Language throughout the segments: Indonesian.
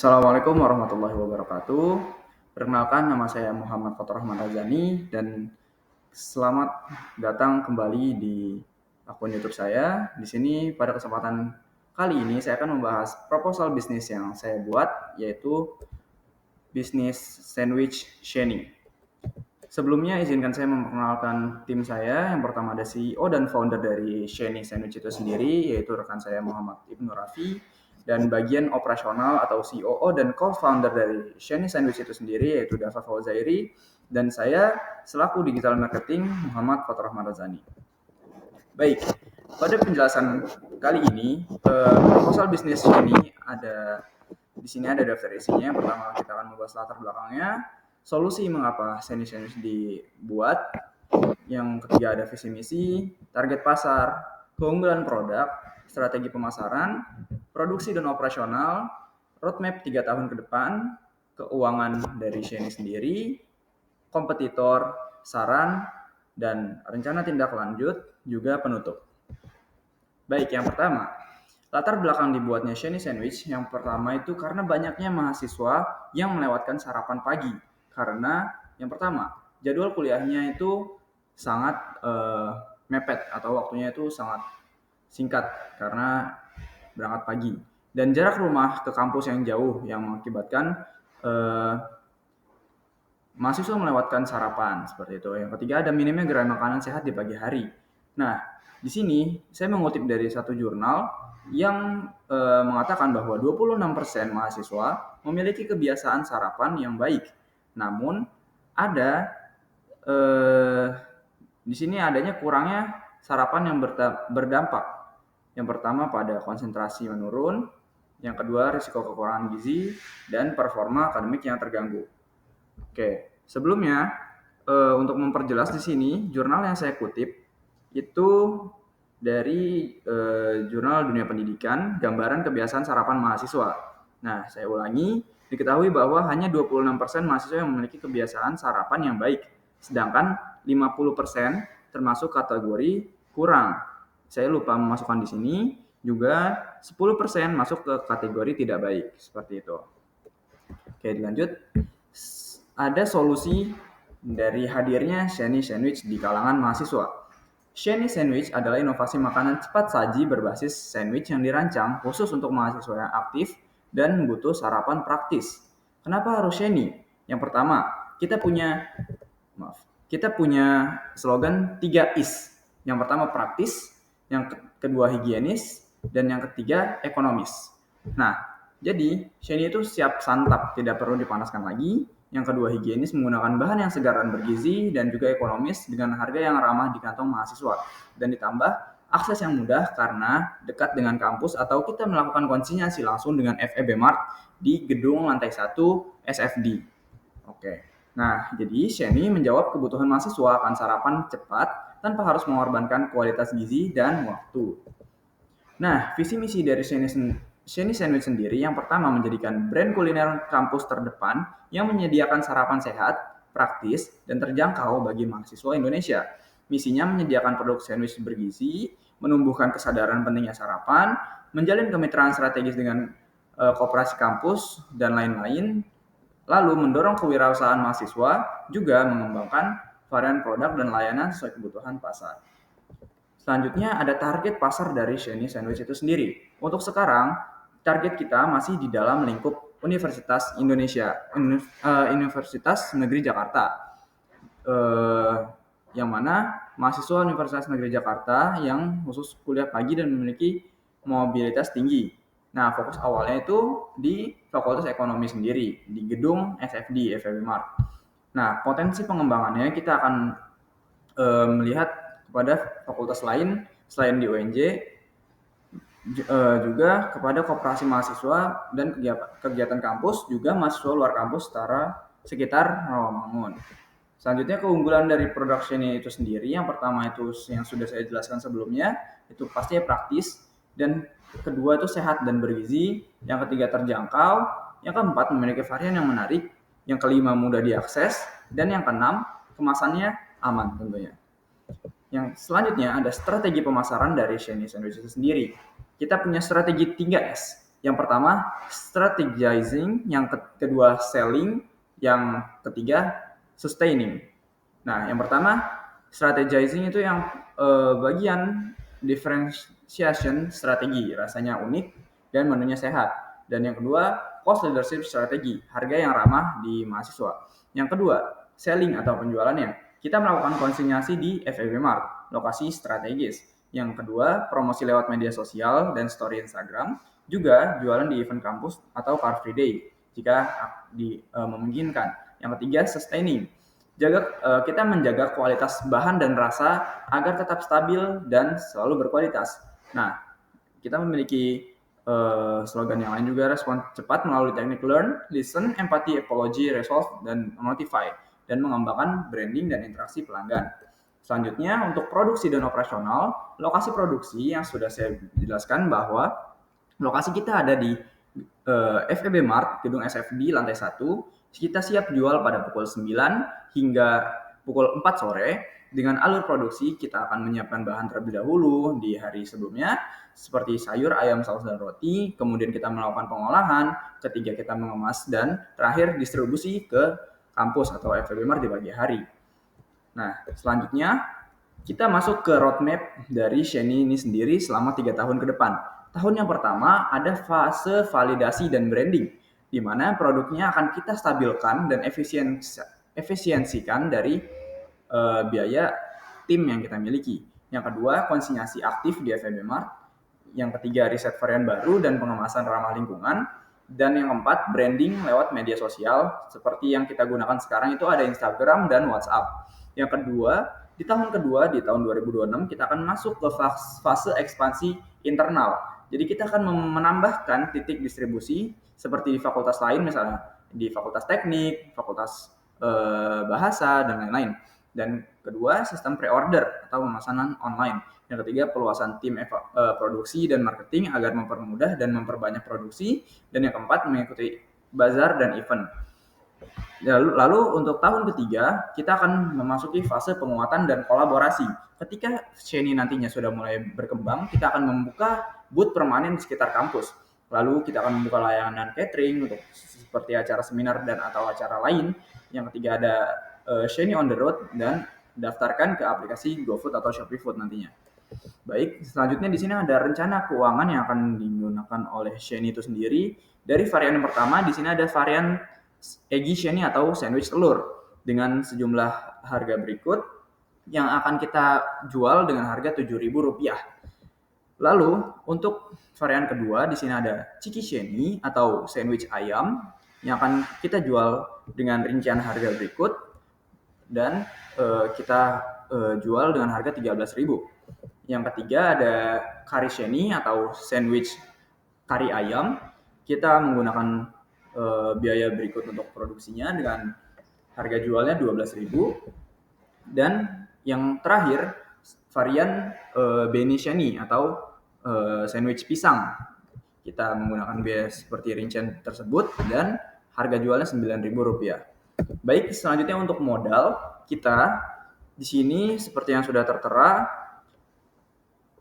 Assalamualaikum warahmatullahi wabarakatuh. Perkenalkan, nama saya Muhammad Fatur Rahman Razani dan selamat datang kembali di akun YouTube saya. Di sini pada kesempatan kali ini saya akan membahas proposal bisnis yang saya buat, yaitu bisnis sandwich Shenny. Sebelumnya izinkan saya memperkenalkan tim saya. Yang pertama ada CEO dan founder dari Shenny Sandwich itu sendiri, yaitu rekan saya Muhammad Ibnu Rafi. Dan bagian operasional atau COO dan co-founder dari Shenny Sandwich itu sendiri, yaitu Dava Fauzairi. Dan saya selaku digital marketing Muhammad Fatur Rahman Razani. Baik, pada penjelasan kali ini, proposal bisnis Shenny di sini ada daftar isinya. Yang pertama kita akan membahas latar belakangnya, solusi mengapa Shenny Sandwich dibuat. Yang ketiga ada visi misi, target pasar, keunggulan produk, strategi pemasaran, produksi dan operasional, roadmap 3 tahun ke depan, keuangan dari Shenny sendiri, kompetitor, saran, dan rencana tindak lanjut, juga penutup. Baik, yang pertama, latar belakang dibuatnya Shenny Sandwich, yang pertama itu karena banyaknya mahasiswa yang melewatkan sarapan pagi. Karena yang pertama, jadwal kuliahnya itu sangat mepet atau waktunya itu sangat singkat karena berangkat pagi. Dan jarak rumah ke kampus yang jauh yang mengakibatkan mahasiswa melewatkan sarapan seperti itu. Yang ketiga ada minimnya gerai makanan sehat di pagi hari. Nah, di sini saya mengutip dari satu jurnal yang mengatakan bahwa 26% mahasiswa memiliki kebiasaan sarapan yang baik. Namun ada di sini adanya kurangnya sarapan yang berdampak. Yang pertama pada konsentrasi menurun, yang kedua risiko kekurangan gizi, dan performa akademik yang terganggu. Oke, sebelumnya untuk memperjelas di sini jurnal yang saya kutip itu dari Jurnal Dunia Pendidikan, gambaran kebiasaan sarapan mahasiswa. Nah, saya ulangi, diketahui bahwa hanya 26% mahasiswa yang memiliki kebiasaan sarapan yang baik, sedangkan 50% termasuk kategori kurang. Saya lupa memasukkan di sini, juga 10% masuk ke kategori tidak baik, seperti itu. Oke, dilanjut. Ada solusi dari hadirnya Shenny Sandwich di kalangan mahasiswa. Shenny Sandwich adalah inovasi makanan cepat saji berbasis sandwich yang dirancang khusus untuk mahasiswa yang aktif dan butuh sarapan praktis. Kenapa harus Shenny? Yang pertama, kita punya slogan 3 is. Yang pertama praktis, yang kedua higienis, dan yang ketiga ekonomis. Nah, jadi Shenny itu siap santap, tidak perlu dipanaskan lagi. Yang kedua higienis, menggunakan bahan yang segar dan bergizi, dan juga ekonomis dengan harga yang ramah di kantong mahasiswa. Dan ditambah akses yang mudah karena dekat dengan kampus atau kita melakukan konsinyasi langsung dengan FEB Mart di gedung lantai 1 SFD. Oke. Nah, jadi Shenny menjawab kebutuhan mahasiswa akan sarapan cepat tanpa harus mengorbankan kualitas gizi dan waktu. Nah, visi misi dari Shenny Sandwich sendiri yang pertama menjadikan brand kuliner kampus terdepan yang menyediakan sarapan sehat, praktis, dan terjangkau bagi mahasiswa Indonesia. Misinya menyediakan produk sandwich bergizi, menumbuhkan kesadaran pentingnya sarapan, menjalin kemitraan strategis dengan koperasi kampus, dan lain-lain. Lalu mendorong kewirausahaan mahasiswa, juga mengembangkan varian produk dan layanan sesuai kebutuhan pasar. Selanjutnya ada target pasar dari Shenny Sandwich itu sendiri. Untuk sekarang, target kita masih di dalam lingkup Universitas Indonesia, Universitas Negeri Jakarta. Yang mana mahasiswa Universitas Negeri Jakarta yang khusus kuliah pagi dan memiliki mobilitas tinggi. Nah, fokus awalnya itu di Fakultas Ekonomi sendiri, di gedung SFD, FEB Mart. Nah, potensi pengembangannya kita akan melihat kepada fakultas lain selain di UNJ, juga kepada koperasi mahasiswa dan kegiatan kampus, juga mahasiswa luar kampus sekitar Rawamangun. Selanjutnya keunggulan dari produk Shenny itu sendiri, yang pertama itu yang sudah saya jelaskan sebelumnya, itu pastinya praktis, dan kedua itu sehat dan bergizi, yang ketiga terjangkau, yang keempat memiliki varian yang menarik, yang kelima mudah diakses, dan yang keenam kemasannya aman tentunya. Yang selanjutnya ada strategi pemasaran dari Shenny Sandwich itu sendiri. Kita punya strategi 3S. Yang pertama, strategizing, yang kedua selling, yang ketiga sustaining. Nah, yang pertama, strategizing itu yang bagian differentiation strategi, rasanya unik dan menunya sehat. Dan yang kedua, cost leadership strategi, harga yang ramah di mahasiswa. Yang kedua, selling atau penjualannya. Kita melakukan konsinyasi di FEB Mart, lokasi strategis. Yang kedua, promosi lewat media sosial dan story Instagram. Juga jualan di event kampus atau Car Free Day jika memungkinkan. Yang ketiga, sustaining. Kita menjaga kualitas bahan dan rasa agar tetap stabil dan selalu berkualitas. Nah, kita memiliki slogan yang lain juga, respon cepat melalui teknik learn, listen, empathy, apology, resolve, dan notify, dan mengembangkan branding dan interaksi pelanggan. Selanjutnya, untuk produksi dan operasional, lokasi produksi yang sudah saya jelaskan bahwa lokasi kita ada di FEB Mart, gedung SFD, lantai 1. Kita siap jual pada pukul 9 hingga pukul 4 sore. Dengan alur produksi, kita akan menyiapkan bahan terlebih dahulu di hari sebelumnya, seperti sayur, ayam, saus, dan roti. Kemudian kita melakukan pengolahan, ketiga kita mengemas, dan terakhir distribusi ke kampus atau FEB Mart di pagi hari. Nah, selanjutnya kita masuk ke roadmap dari Sheni ini sendiri selama 3 tahun ke depan. Tahun yang pertama ada fase validasi dan branding, di mana produknya akan kita stabilkan dan efisiensikan dari biaya tim yang kita miliki. Yang kedua, konsinyasi aktif di FEB Mart. Yang ketiga, riset varian baru dan pengemasan ramah lingkungan. Dan yang keempat, branding lewat media sosial. Seperti yang kita gunakan sekarang itu ada Instagram dan WhatsApp. Yang kedua, di tahun 2026, kita akan masuk ke fase ekspansi internal. Jadi kita akan menambahkan titik distribusi seperti di fakultas lain, misalnya di fakultas teknik, fakultas bahasa, dan lain-lain. Dan kedua, sistem pre-order atau pemesanan online. Yang ketiga, perluasan tim produksi dan marketing agar mempermudah dan memperbanyak produksi. Dan yang keempat, mengikuti bazar dan event. Lalu untuk tahun ketiga, kita akan memasuki fase penguatan dan kolaborasi. Ketika Sheni nantinya sudah mulai berkembang, kita akan membuka booth permanen di sekitar kampus. Lalu kita akan membuka layanan catering untuk seperti acara seminar dan atau acara lain. Yang ketiga ada Sheni on the road, dan daftarkan ke aplikasi GoFood atau Shopee Food nantinya. Baik, selanjutnya di sini ada rencana keuangan yang akan digunakan oleh Sheni itu sendiri. Dari varian yang pertama, di sini ada varian Eggy Sheni atau sandwich telur dengan sejumlah harga berikut yang akan kita jual dengan harga Rp7.000. Lalu untuk varian kedua di sini ada Chiki Sheni atau sandwich ayam yang akan kita jual dengan rincian harga berikut dan kita jual dengan harga Rp13.000. Yang ketiga ada Kari Sheni atau sandwich kari ayam. Kita menggunakan biaya berikut untuk produksinya dengan harga jualnya Rp12.000. Dan yang terakhir varian Beni Sheni atau sandwich pisang. Kita menggunakan biaya seperti rincian tersebut dan harga jualnya Rp9.000. Baik, selanjutnya untuk modal kita di sini seperti yang sudah tertera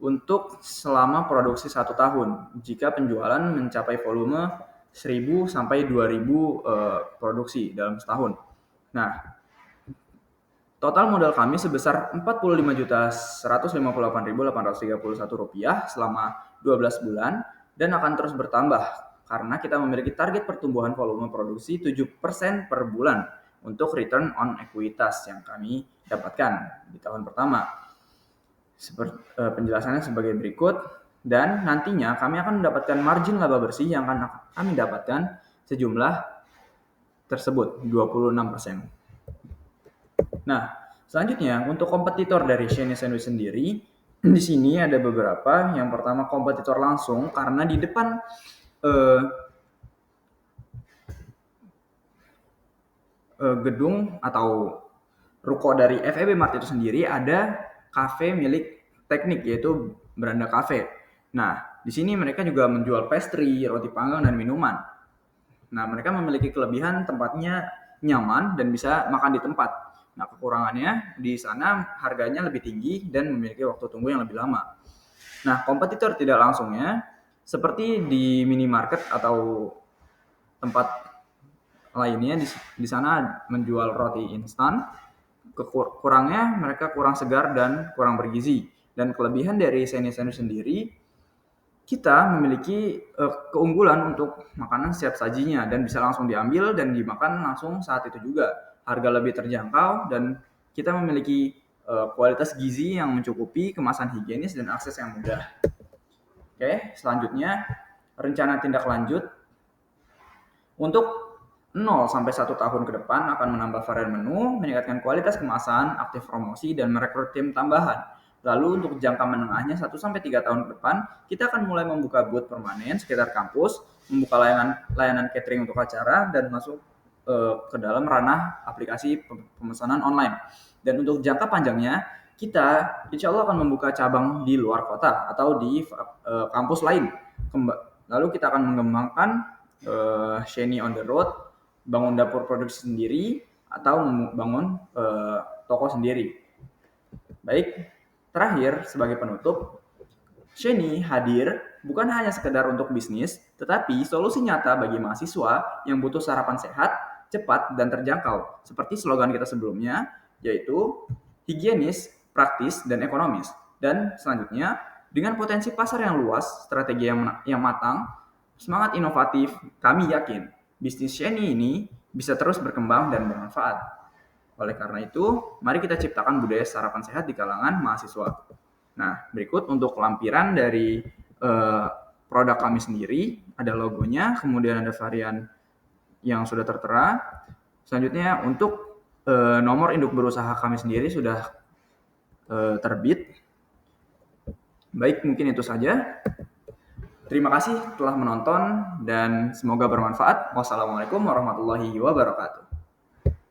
untuk selama produksi 1 tahun. Jika penjualan mencapai volume 1.000 sampai 2.000 produksi dalam setahun. Nah, total modal kami sebesar Rp45.158.831 selama 12 bulan dan akan terus bertambah karena kita memiliki target pertumbuhan volume produksi 7% per bulan untuk return on equitas yang kami dapatkan di tahun pertama. Penjelasannya sebagai berikut, dan nantinya kami akan mendapatkan margin laba bersih yang akan kami dapatkan sejumlah tersebut 26%. Nah, selanjutnya untuk kompetitor dari Sheni Sandwich sendiri, di sini ada beberapa. Yang pertama kompetitor langsung, karena di depan gedung atau ruko dari FEB Mart itu sendiri ada kafe milik teknik, yaitu Beranda Cafe. Nah, di sini mereka juga menjual pastry, roti panggang, dan minuman. Nah, mereka memiliki kelebihan tempatnya nyaman dan bisa makan di tempat. Nah, kekurangannya di sana harganya lebih tinggi dan memiliki waktu tunggu yang lebih lama. Nah, kompetitor tidak langsungnya Seperti di minimarket atau tempat lainnya, di sana menjual roti instan, kurangnya mereka kurang segar dan kurang bergizi. Dan kelebihan dari Sheni sendiri, kita memiliki keunggulan untuk makanan siap sajinya dan bisa langsung diambil dan dimakan langsung saat itu juga. Harga lebih terjangkau dan kita memiliki kualitas gizi yang mencukupi, kemasan higienis dan akses yang mudah. Oke, selanjutnya rencana tindak lanjut untuk 0 sampai 1 tahun ke depan akan menambah varian menu, meningkatkan kualitas kemasan, aktif promosi, dan merekrut tim tambahan. Lalu untuk jangka menengahnya 1 sampai 3 tahun ke depan, kita akan mulai membuka booth permanen sekitar kampus, membuka layanan catering untuk acara, dan masuk ke dalam ranah aplikasi pemesanan online. Dan untuk jangka panjangnya, kita insya Allah akan membuka cabang di luar kota atau di kampus lain. Lalu kita akan mengembangkan Sheni on the road, bangun dapur produksi sendiri, atau membangun toko sendiri. Baik, terakhir sebagai penutup, Sheni hadir bukan hanya sekedar untuk bisnis, tetapi solusi nyata bagi mahasiswa yang butuh sarapan sehat, cepat, dan terjangkau. Seperti slogan kita sebelumnya, yaitu higienis, praktis, dan ekonomis. Dan selanjutnya, dengan potensi pasar yang luas, strategi yang matang, semangat inovatif, kami yakin bisnis Sheni ini bisa terus berkembang dan bermanfaat. Oleh karena itu, mari kita ciptakan budaya sarapan sehat di kalangan mahasiswa. Nah, berikut untuk lampiran dari produk kami sendiri, ada logonya, kemudian ada varian yang sudah tertera. Selanjutnya untuk nomor induk berusaha kami sendiri sudah terbit. Baik, mungkin itu saja. Terima kasih telah menonton dan semoga bermanfaat. Wassalamualaikum warahmatullahi wabarakatuh.